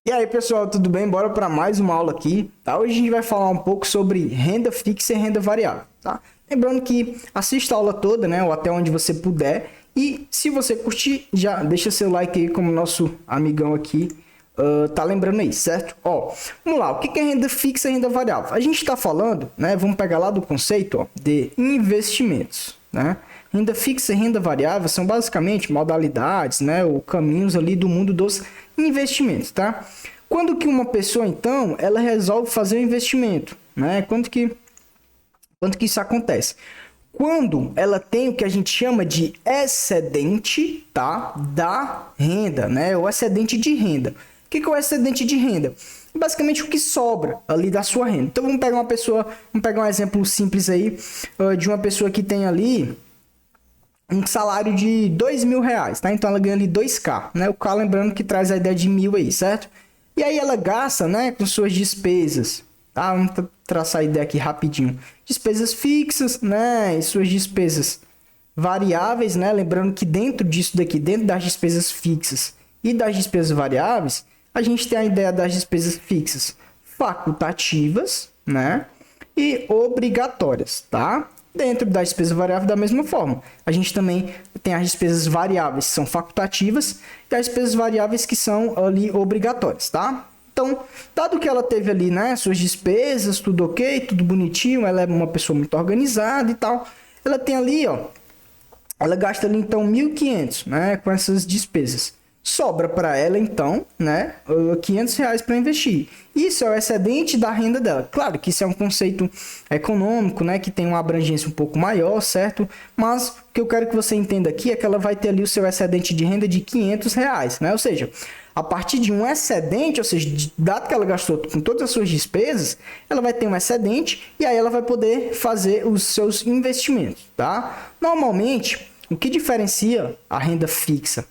E aí, pessoal, tudo bem? Bora para mais uma aula aqui, tá? Hoje a gente vai falar um pouco sobre renda fixa e renda variável, tá? Lembrando que assista a aula toda, né? Ou até onde você puder. E se você curtir, já deixa seu like aí, como nosso amigão aqui tá lembrando aí, certo? Ó, vamos lá. O que é renda fixa e renda variável? A gente está falando, né? Vamos pegar lá do conceito, ó, de investimentos, né? Renda fixa e renda variável são basicamente modalidades, né, ou caminhos ali do mundo dos investimentos, tá? Quando que uma pessoa, então, ela resolve fazer um investimento, né? Quando que isso acontece? Quando ela tem o que a gente chama de excedente, tá? Da renda, né? O excedente de renda. O que é o excedente de renda? Basicamente o que sobra ali da sua renda. Então vamos pegar um exemplo simples aí de uma pessoa que tem ali um salário de R$ 2.000, tá? Então ela ganha ali 2K, né? O K lembrando que traz a ideia de 1.000 aí, certo? E aí ela gasta, né, com suas despesas, tá? Vamos traçar a ideia aqui rapidinho. Despesas fixas, né, e suas despesas variáveis, né? Lembrando que dentro disso daqui, dentro das despesas fixas e das despesas variáveis, a gente tem a ideia das despesas fixas facultativas, né? E obrigatórias, tá? Dentro da despesa variável, da mesma forma. A gente também tem as despesas variáveis que são facultativas e as despesas variáveis que são ali obrigatórias, tá? Então, dado que ela teve ali, né, suas despesas, tudo ok, tudo bonitinho, ela é uma pessoa muito organizada e tal, ela tem ali, ó, ela gasta ali então 1.500, né, com essas despesas. Sobra para ela então, né, R$ 500 para investir. Isso é o excedente da renda dela. Claro que isso é um conceito econômico, né, que tem uma abrangência um pouco maior, certo? Mas o que eu quero que você entenda aqui é que ela vai ter ali o seu excedente de renda de R$ 500, né? Ou seja, a partir de um excedente, ou seja, dado que ela gastou com todas as suas despesas, ela vai ter um excedente e aí ela vai poder fazer os seus investimentos, tá? Normalmente, o que diferencia a renda fixa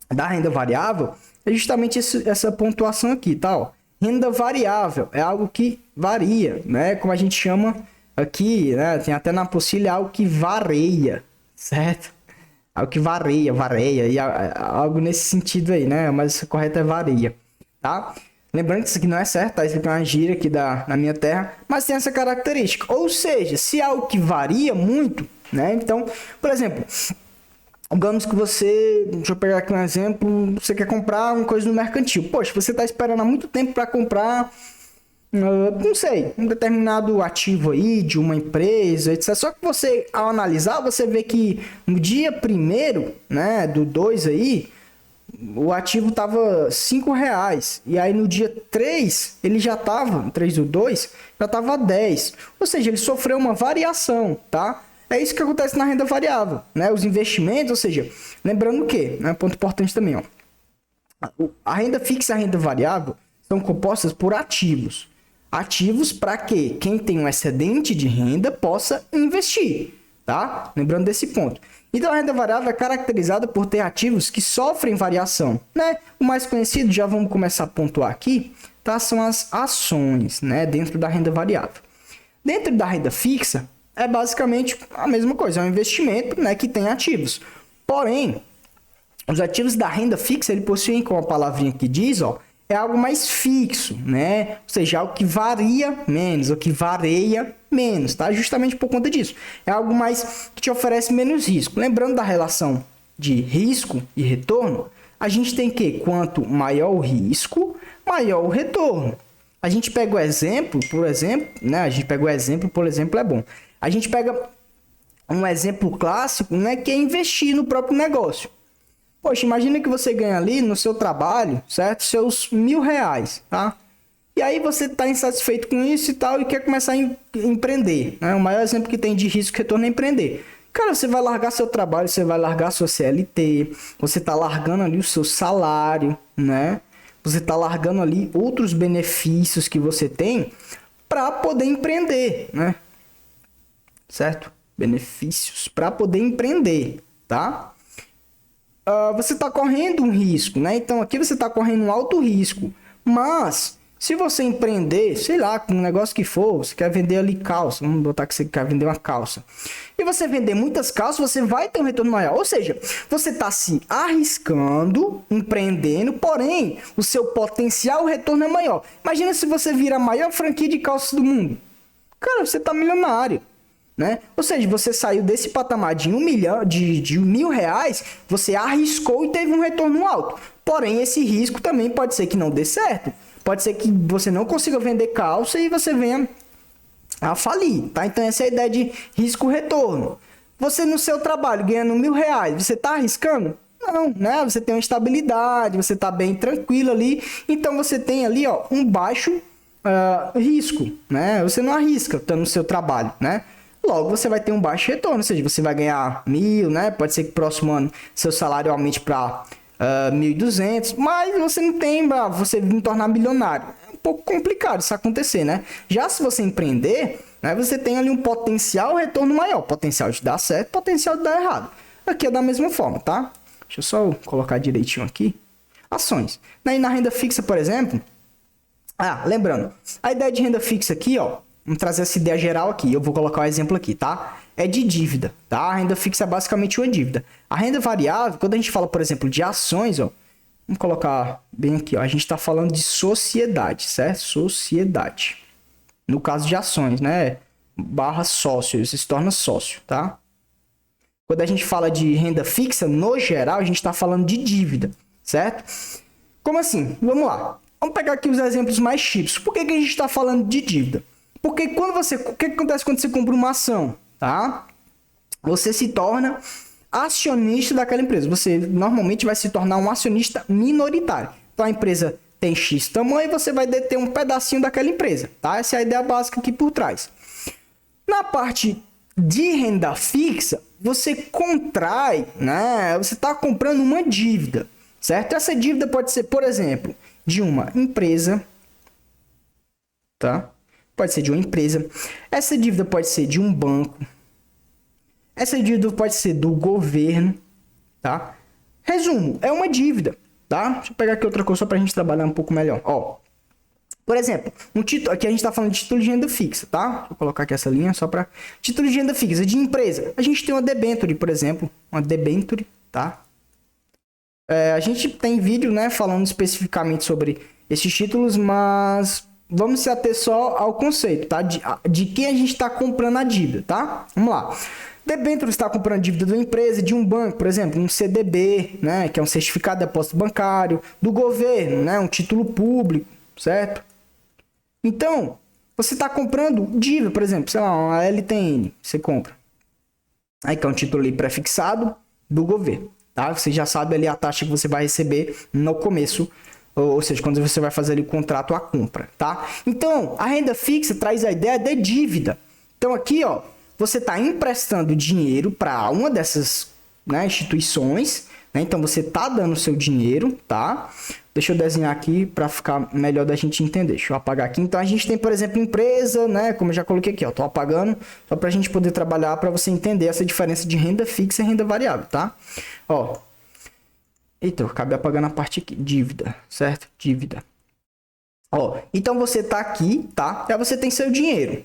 da renda variável é justamente essa pontuação aqui, tá? Ó, renda variável é algo que varia, né? Como a gente chama aqui, né? Tem até na apostila algo que varia, certo? Algo que varia, e algo nesse sentido aí, né? Mas o correto é varia, tá? Lembrando que isso aqui não é certo, tá? Isso aqui é uma gíria aqui na minha terra, mas tem essa característica. Ou seja, se é algo que varia muito, né? Então, por exemplo, digamos que você, deixa eu pegar aqui um exemplo, você quer comprar uma coisa no mercantil. Poxa, você está esperando há muito tempo para comprar, não sei, um determinado ativo aí de uma empresa, etc. Só que você, ao analisar, você vê que no dia 1º, né, do 2 aí, o ativo tava R$ 5. E aí no dia 3, ele já tava, 3 do 2, já tava 10. Ou seja, ele sofreu uma variação, tá? É isso que acontece na renda variável, né? Os investimentos, ou seja, lembrando o quê? Um ponto importante também, ó. A renda fixa e a renda variável são compostas por ativos. Ativos para que quem tem um excedente de renda possa investir, tá? Lembrando desse ponto. Então, a renda variável é caracterizada por ter ativos que sofrem variação, né? O mais conhecido, já vamos começar a pontuar aqui, tá? São as ações, né? Dentro da renda variável. Dentro da renda fixa, é basicamente a mesma coisa, é um investimento, né, que tem ativos. Porém, os ativos da renda fixa, ele possuem, como a palavrinha que diz, ó, é algo mais fixo, né? Ou seja, algo que varia menos, ou que varia menos, tá? Justamente por conta disso. É algo mais que te oferece menos risco. Lembrando da relação de risco e retorno, a gente tem que, quanto maior o risco, maior o retorno. A gente pega o exemplo, por exemplo, né? A gente pega o exemplo, por exemplo, é bom. A gente pega um exemplo clássico, né, que é investir no próprio negócio. Poxa, imagina que você ganha ali no seu trabalho, certo? Seus R$ 1.000, tá? E aí você está insatisfeito com isso e tal e quer começar a empreender, né? O maior exemplo que tem de risco e retorno é empreender. Cara, você vai largar seu trabalho, você vai largar sua CLT, você está largando ali o seu salário, né? Você está largando ali outros benefícios que você tem para poder empreender, né? Certo? Benefícios para poder empreender, tá? Você está correndo um risco, né? Então aqui você está correndo um alto risco, mas Se você empreender, sei lá, com um negócio que for, você quer vender ali calça, vamos botar que você quer vender uma calça. E você vender muitas calças, você vai ter um retorno maior. Ou seja, você está se arriscando, empreendendo, porém, o seu potencial retorno é maior. Imagina se você vira a maior franquia de calças do mundo. Cara, você tá milionário, né? Ou seja, você saiu desse patamar de de R$ 1.000, você arriscou e teve um retorno alto. Porém, esse risco também pode ser que não dê certo. Pode ser que você não consiga vender calça e você venha a falir, tá? Então essa é a ideia de risco-retorno. Você no seu trabalho ganhando R$ 1.000, você tá arriscando? Não, né? Você tem uma estabilidade, você tá bem tranquilo ali. Então você tem ali, ó, um baixo risco, né? Você não arrisca estando no seu trabalho, né? Logo você vai ter um baixo retorno, ou seja, você vai ganhar 1.000, né? Pode ser que próximo ano seu salário aumente para 1.200, mas você não tem para você vir tornar milionário. É um pouco complicado isso acontecer, né? Já se você empreender, né, você tem ali um potencial retorno maior, potencial de dar certo, potencial de dar errado. Aqui é da mesma forma, tá? Deixa eu só colocar direitinho aqui. Ações. Na renda fixa, por exemplo, lembrando, a ideia de renda fixa aqui, ó, vamos trazer essa ideia geral aqui, eu vou colocar um exemplo aqui, tá? É de dívida, tá? A renda fixa é basicamente uma dívida. A renda variável, quando a gente fala, por exemplo, de ações, ó, vamos colocar bem aqui, ó, a gente está falando de sociedade, certo? Sociedade. No caso de ações, né? Barra sócio, você se torna sócio, tá? Quando a gente fala de renda fixa, no geral, a gente está falando de dívida, certo? Como assim? Vamos lá. Vamos pegar aqui os exemplos mais típicos. Por que a gente está falando de dívida? Porque o que acontece quando você compra uma ação, tá? Você se torna acionista daquela empresa. Você normalmente vai se tornar um acionista minoritário. Então a empresa tem X tamanho e você vai deter um pedacinho daquela empresa, tá? Essa é a ideia básica aqui por trás. Na parte de renda fixa, você contrai, né? Você está comprando uma dívida, certo? Essa dívida pode ser, por exemplo, de uma empresa, tá? Pode ser de uma empresa. Essa dívida pode ser de um banco. Essa dívida pode ser do governo, tá? Resumo, é uma dívida, tá? Deixa eu pegar aqui outra coisa só para a gente trabalhar um pouco melhor. Ó, por exemplo, um título, aqui a gente está falando de título de renda fixa, tá? Deixa eu colocar aqui essa linha só para título de renda fixa de empresa. A gente tem uma debenture, por exemplo, uma debenture, tá? A gente tem vídeo, né, falando especificamente sobre esses títulos, mas vamos se ater só ao conceito, tá? De quem a gente está comprando a dívida, tá? Vamos lá. Debênture está comprando dívida de uma empresa, de um banco, por exemplo, um CDB, né, que é um certificado de depósito bancário, do governo, né, um título público, certo? Então, você está comprando dívida, por exemplo, sei lá, uma LTN, você compra. Aí que é um título ali prefixado do governo, tá? Você já sabe ali a taxa que você vai receber no começo, ou seja, quando você vai fazer ali o contrato à compra, tá? Então, a renda fixa traz a ideia de dívida. Então, aqui, ó, você está emprestando dinheiro para uma dessas, né, instituições, né? Então, você está dando o seu dinheiro, tá? Deixa eu desenhar aqui para ficar melhor da gente entender. Deixa eu apagar aqui. Então, a gente tem, por exemplo, empresa, né? Como eu já coloquei aqui, ó. Tô apagando só para a gente poder trabalhar, para você entender essa diferença de renda fixa e renda variável, tá? Ó. Eita, eu acabei apagando a parte aqui. Dívida, certo? Dívida. Ó, então você tá aqui, tá? Aí você tem seu dinheiro.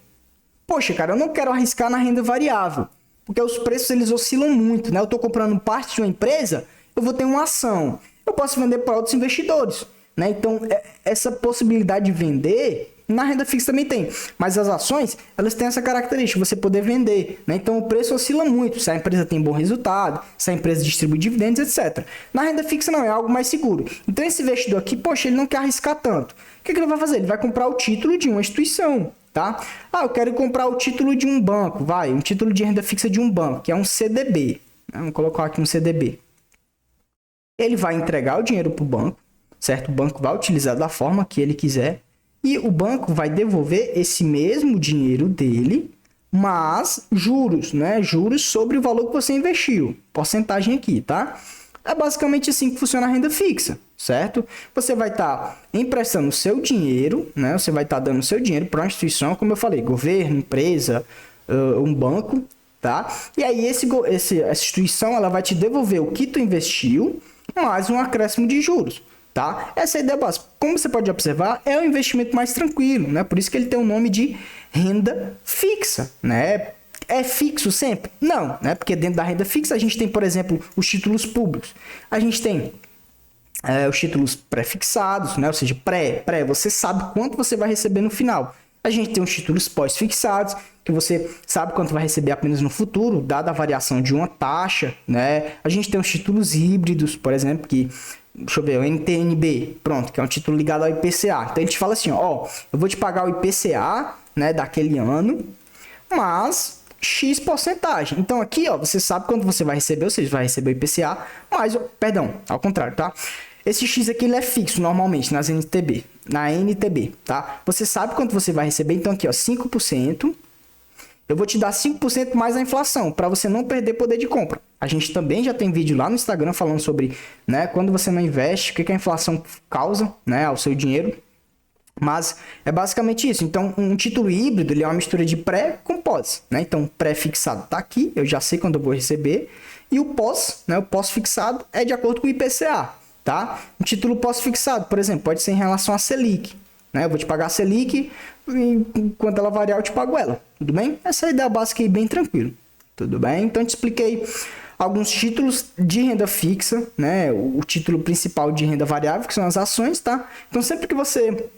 Poxa, cara, eu não quero arriscar na renda variável, porque os preços eles oscilam muito, né? Eu tô comprando parte de uma empresa, eu vou ter uma ação. Eu posso vender para outros investidores, né? Então, essa possibilidade de vender, na renda fixa também tem. Mas as ações, elas têm essa característica, você poder vender, né? Então, o preço oscila muito, se a empresa tem bom resultado, se a empresa distribui dividendos, etc. Na renda fixa não, é algo mais seguro. Então, esse investidor aqui, poxa, ele não quer arriscar tanto. O que ele vai fazer? Ele vai comprar o título de uma instituição, tá? Eu quero comprar o título de um banco, um título de renda fixa de um banco, que é um CDB. Vamos colocar aqui um CDB. Ele vai entregar o dinheiro para o banco, certo? O banco vai utilizar da forma que ele quiser e o banco vai devolver esse mesmo dinheiro dele, mas juros, né? Juros sobre o valor que você investiu. Porcentagem aqui, tá? É basicamente assim que funciona a renda fixa, certo? Você vai estar emprestando o seu dinheiro, né? Você vai estar dando o seu dinheiro para uma instituição, como eu falei, governo, empresa, um banco, tá? E aí essa instituição ela vai te devolver o que tu investiu, mais um acréscimo de juros, tá? Essa é a ideia básica. Como você pode observar, é um investimento mais tranquilo, né? Por isso que ele tem o nome de renda fixa, né? É fixo sempre? Não, né? Porque dentro da renda fixa a gente tem, por exemplo, os títulos públicos. A gente tem os títulos pré-fixados, né? Ou seja, você sabe quanto você vai receber no final. A gente tem os títulos pós-fixados, que você sabe quanto vai receber apenas no futuro, dada a variação de uma taxa, né? A gente tem os títulos híbridos, por exemplo, que, deixa eu ver, o NTNB, pronto, que é um título ligado ao IPCA. Então ele te fala assim, ó, eu vou te pagar o IPCA, né, daquele ano, mas X porcentagem. Então aqui, ó, você sabe quanto você vai receber, ou seja, vai receber o IPCA, mas, perdão, ao contrário, tá? Esse X aqui ele é fixo normalmente na NTB, tá? Você sabe quanto você vai receber, então aqui, ó, 5%. Eu vou te dar 5% mais a inflação, para você não perder poder de compra. A gente também já tem vídeo lá no Instagram falando sobre, né, quando você não investe, o que a inflação causa, né, ao seu dinheiro. Mas é basicamente isso. Então, um título híbrido ele é uma mistura de pré com pós, né? Então, pré-fixado está aqui, eu já sei quando eu vou receber. E o pós, né, o pós-fixado é de acordo com o IPCA, tá? Um título pós-fixado, por exemplo, pode ser em relação à Selic, né? Eu vou te pagar a Selic, enquanto ela variar eu te pago ela, tudo bem? Essa é a ideia básica aí, bem tranquilo, tudo bem? Então, eu te expliquei alguns títulos de renda fixa, né? O título principal de renda variável, que são as ações, tá? Então, sempre que você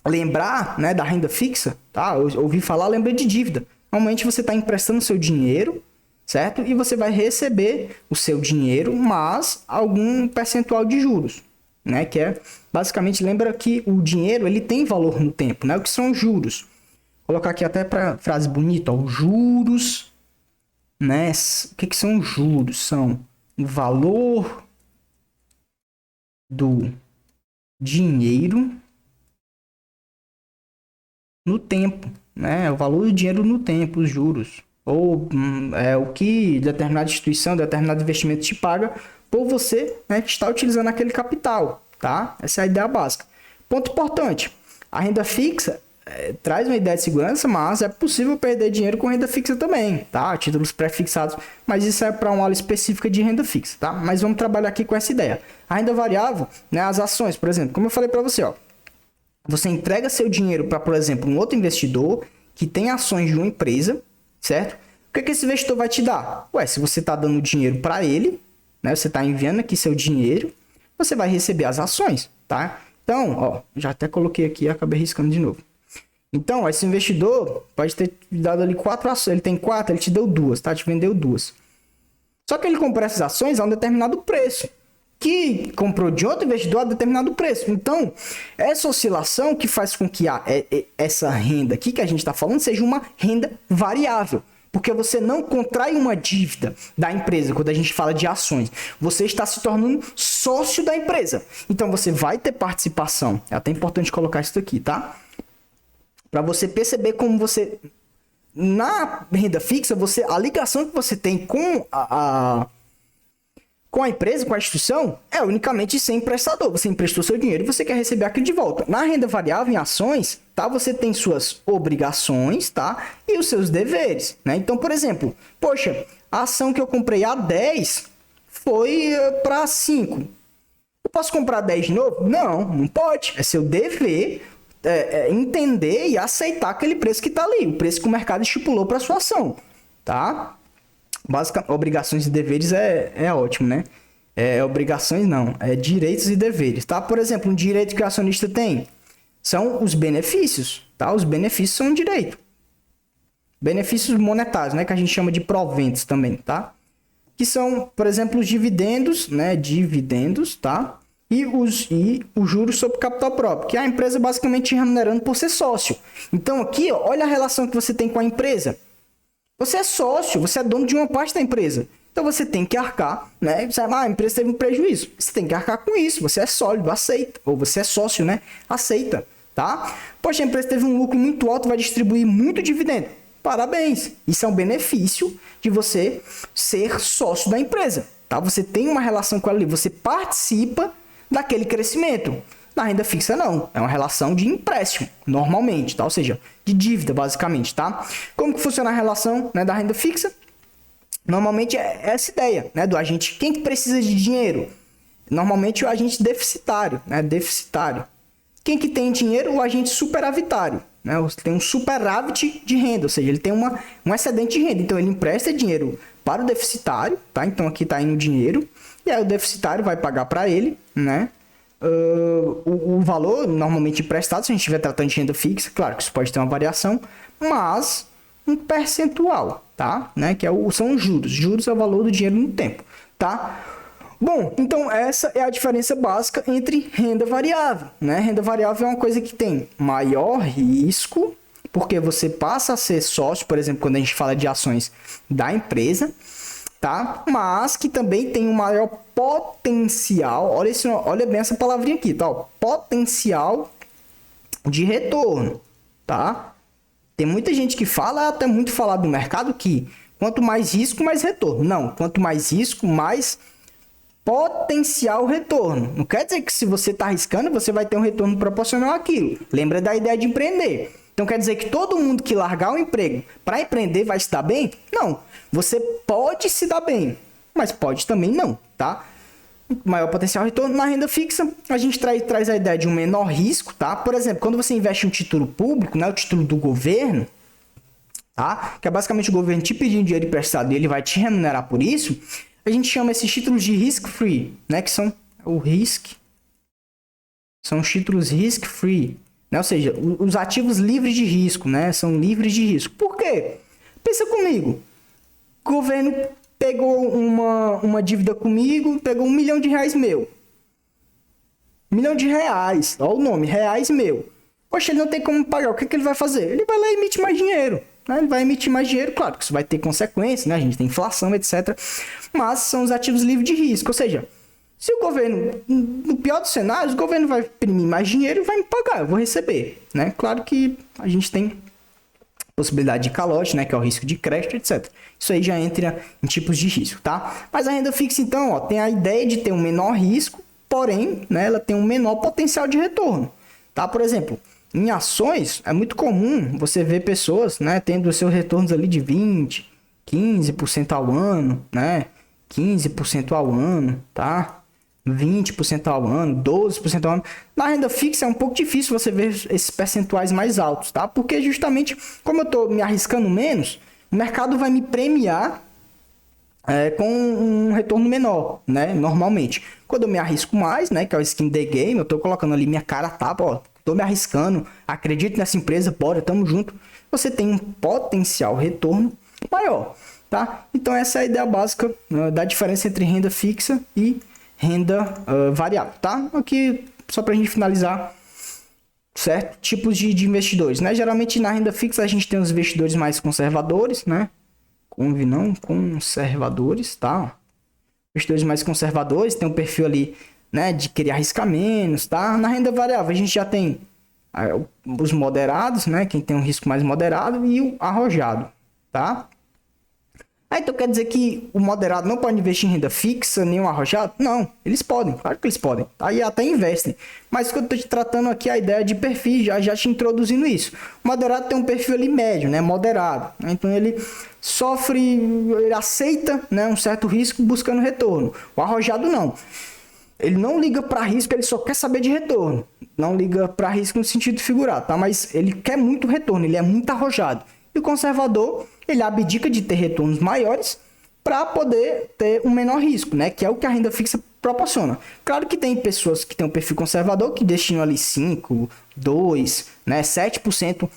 lembrar, né, da renda fixa, tá? Eu ouvi falar, lembra de dívida. Normalmente você está emprestando seu dinheiro, certo? E você vai receber o seu dinheiro, mas algum percentual de juros, né? Que é, basicamente, lembra que o dinheiro, ele tem valor no tempo, né? O que são juros? Vou colocar aqui até para frase bonita, ó, juros, né? O que são juros? São o valor do dinheiro no tempo, né? O valor do dinheiro no tempo, os juros. Ou o que determinada instituição, determinado investimento te paga por você, né, que está utilizando aquele capital, tá? Essa é a ideia básica. Ponto importante, a renda fixa traz uma ideia de segurança, mas é possível perder dinheiro com renda fixa também, tá? Títulos pré-fixados, mas isso é para uma aula específica de renda fixa, tá? Mas vamos trabalhar aqui com essa ideia. A renda variável, né, as ações, por exemplo, como eu falei para você, ó, você entrega seu dinheiro para, por exemplo, um outro investidor que tem ações de uma empresa, certo? O que esse investidor vai te dar? Ué, se você está dando dinheiro para ele, né? Você está enviando aqui seu dinheiro, você vai receber as ações, tá? Então, ó, já até coloquei aqui e acabei riscando de novo. Então, ó, esse investidor pode ter dado ali 4 ações, ele tem 4, ele te deu 2, tá? Te vendeu 2. Só que ele comprou essas ações a um determinado preço, que comprou de outro investidor a determinado preço. Então, essa oscilação que faz com que essa renda aqui que a gente está falando seja uma renda variável. Porque você não contrai uma dívida da empresa quando a gente fala de ações. Você está se tornando sócio da empresa. Então, você vai ter participação. É até importante colocar isso aqui, tá? Para você perceber como você... Na renda fixa, a ligação que você tem com a empresa, com a instituição, é unicamente ser emprestador. Você emprestou seu dinheiro e você quer receber aquilo de volta. Na renda variável, em ações, tá? Você tem suas obrigações, tá? E os seus deveres, né? Então, por exemplo, poxa, a ação que eu comprei a 10 foi para 5. Eu posso comprar 10 de novo? Não, não pode. É seu dever entender e aceitar aquele preço que está ali, o preço que o mercado estipulou para sua ação, tá? Obrigações e deveres é ótimo, né? Obrigações não, direitos e deveres, tá? Por exemplo, um direito que o acionista tem são os benefícios, tá? Os benefícios são um direito. Benefícios monetários, né? Que a gente chama de proventos também, tá? Que são, por exemplo, os dividendos, né? Dividendos, tá? E os juros sobre capital próprio, que é a empresa basicamente remunerando por ser sócio. Então aqui, ó, olha a relação que você tem com a empresa. Você é sócio, você é dono de uma parte da empresa. Então você tem que arcar, né? A empresa teve um prejuízo. Você tem que arcar com isso. Você é sólido, aceita. Ou você é sócio, né? Aceita, tá? Poxa, a empresa teve um lucro muito alto, vai distribuir muito dividendo. Parabéns. Isso é um benefício de você ser sócio da empresa, tá? Você tem uma relação com ela ali. Você participa daquele crescimento. Na renda fixa, não. É uma relação de empréstimo, normalmente, tá? Ou seja, de dívida, basicamente, tá? Como que funciona a relação, né, da renda fixa? Normalmente é essa ideia, né, do agente. Quem que precisa de dinheiro? normalmente o agente deficitário, né? Deficitário. Quem que tem dinheiro? O agente superavitário, né? Tem um superávit de renda, ou seja, ele tem um excedente de renda. Então, ele empresta dinheiro para o deficitário, tá? Então, aqui está indo dinheiro. E aí, o deficitário vai pagar para ele, né? O valor normalmente emprestado, se a gente estiver tratando de renda fixa, claro que isso pode ter uma variação, mas um percentual, tá? Né? Que são os juros. Juros é o valor do dinheiro no tempo, tá? Bom, então essa é a diferença básica entre renda variável, né? Renda variável é uma coisa que tem maior risco, porque você passa a ser sócio, por exemplo, quando a gente fala de ações da empresa, tá? Mas que também tem um maior potencial, olha bem essa palavrinha aqui, tá? Potencial de retorno, tá? Tem muita gente que fala, até muito falado no mercado, que quanto mais risco, mais retorno. Não, quanto mais risco, mais potencial retorno. Não quer dizer que se você está arriscando, você vai ter um retorno proporcional àquilo. Lembra da ideia de empreender. Então quer dizer que todo mundo que largar o emprego para empreender vai se dar bem? Não. Você pode se dar bem, mas pode também não, tá? Maior potencial retorno. Na renda fixa, a gente traz a ideia de um menor risco, tá? Por exemplo, quando você investe em um título público, né, o título do governo, tá? Que é basicamente o governo te pedindo dinheiro emprestado e ele vai te remunerar por isso. A gente chama esses títulos de risk-free, né? Que são o risk. São os títulos risk-free, né? Ou seja, os ativos livres de risco, né? São livres de risco. Por quê? Pensa comigo. O governo pegou uma dívida comigo, pegou R$1 milhão meu. R$1 milhão, olha o nome, reais meu. Poxa, ele não tem como pagar, o que ele vai fazer? Ele vai lá e emite mais dinheiro. Ele vai emitir mais dinheiro, claro que isso vai ter consequências, né? A gente tem inflação, etc. Mas são os ativos livres de risco. Ou seja, se o governo, no pior dos cenários, o governo vai imprimir mais dinheiro e vai me pagar, eu vou receber, né? Claro que a gente tem possibilidade de calote, né? Que é o risco de crédito, etc. Isso aí já entra em tipos de risco, tá? Mas a renda fixa, então, ó, tem a ideia de ter um menor risco, porém, né, ela tem um menor potencial de retorno, tá? Por exemplo, em ações, é muito comum você ver pessoas, né, tendo os seus retornos ali de 20%, 15% ao ano, né, 15% ao ano, tá? 20% ao ano, 12% ao ano. Na renda fixa é um pouco difícil você ver esses percentuais mais altos, tá? Porque justamente, como eu estou me arriscando menos, o mercado vai me premiar com um retorno menor, né? Normalmente. Quando eu me arrisco mais, né, que é o skin the game, eu estou colocando ali minha cara a tapa, ó, tô me arriscando, acredito nessa empresa, bora, tamo junto. Você tem um potencial retorno maior, tá? Então essa é a ideia básica da diferença entre renda fixa e renda variável, tá? Aqui, só pra gente finalizar, certo? Tipos de investidores, né? Geralmente na renda fixa a gente tem os investidores mais conservadores, né? Conservadores, tá? Investidores mais conservadores, tem um perfil ali, né, de querer arriscar menos, tá? Na renda variável a gente já tem os moderados, né, quem tem um risco mais moderado, e o arrojado, tá? Então quer dizer que o moderado não pode investir em renda fixa, nem o arrojado? Não, eles podem, claro que eles podem, tá? E até investem. Mas o que eu tô te tratando aqui é a ideia de perfil, já te introduzindo isso. O moderado tem um perfil ali médio, né, moderado, né? Então ele ele aceita, né, um certo risco buscando retorno. O arrojado não. Ele não liga para risco, ele só quer saber de retorno. Não liga para risco no sentido figurado, tá? Mas ele quer muito retorno, ele é muito arrojado. E o conservador, ele abdica de ter retornos maiores para poder ter um menor risco, né? Que é o que a renda fixa proporciona. Claro que tem pessoas que têm um perfil conservador que destinam ali 5, 2, né, 7%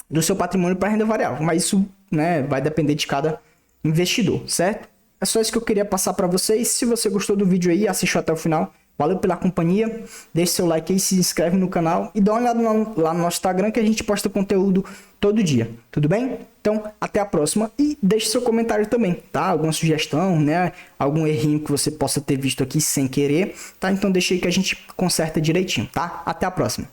do seu patrimônio para renda variável. Mas isso, né, vai depender de cada investidor, certo? É só isso que eu queria passar para vocês. Se você gostou do vídeo aí, assistiu até o final. Valeu pela companhia. Deixe seu like aí, se inscreve no canal e dá uma olhada lá no nosso Instagram que a gente posta conteúdo todo dia. Tudo bem? Então, até a próxima e deixe seu comentário também, tá? Alguma sugestão, né? Algum errinho que você possa ter visto aqui sem querer, tá? Então deixa aí que a gente conserta direitinho, tá? Até a próxima.